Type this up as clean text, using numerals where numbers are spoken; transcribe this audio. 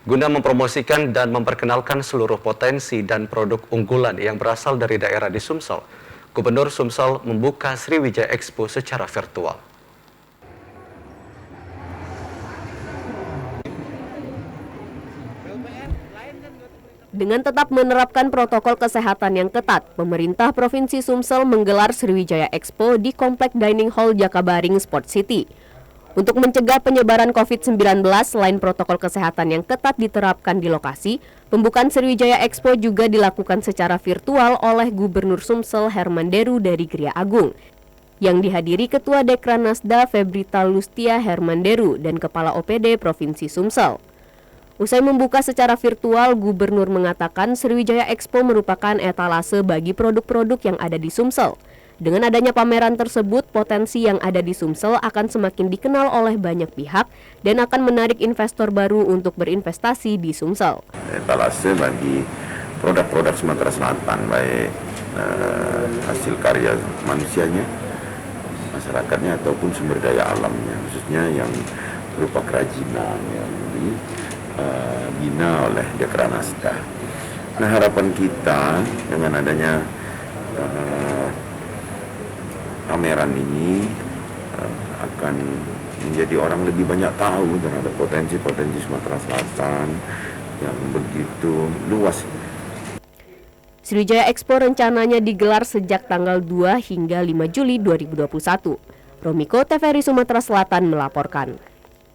Guna mempromosikan dan memperkenalkan seluruh potensi dan produk unggulan yang berasal dari daerah di Sumsel, Gubernur Sumsel membuka Sriwijaya Expo secara virtual. Dengan tetap menerapkan protokol kesehatan yang ketat, pemerintah Provinsi Sumsel menggelar Sriwijaya Expo di Komplek Dining Hall Jakabaring Sport City. Untuk mencegah penyebaran COVID-19, selain protokol kesehatan yang ketat diterapkan di lokasi, pembukaan Sriwijaya Expo juga dilakukan secara virtual oleh Gubernur Sumsel Herman Deru dari Gria Agung, yang dihadiri Ketua Dekranasda Febrita Lustia Herman Deru dan Kepala OPD Provinsi Sumsel. Usai membuka secara virtual, Gubernur mengatakan Sriwijaya Expo merupakan etalase bagi produk-produk yang ada di Sumsel. Dengan adanya pameran tersebut, potensi yang ada di Sumsel akan semakin dikenal oleh banyak pihak dan akan menarik investor baru untuk berinvestasi di Sumsel. Etalase bagi produk-produk Sumatera Selatan, baik hasil karya manusianya, masyarakatnya ataupun sumber daya alamnya, khususnya yang berupa kerajinan yang dibina oleh Dekranasda. Nah, harapan kita dengan adanya pameran ini akan menjadi orang lebih banyak tahu terhadap potensi-potensi Sumatera Selatan yang begitu luas. Sriwijaya Expo rencananya digelar sejak tanggal 2 hingga 5 Juli 2021. Romiko, TVRI Sumatera Selatan melaporkan.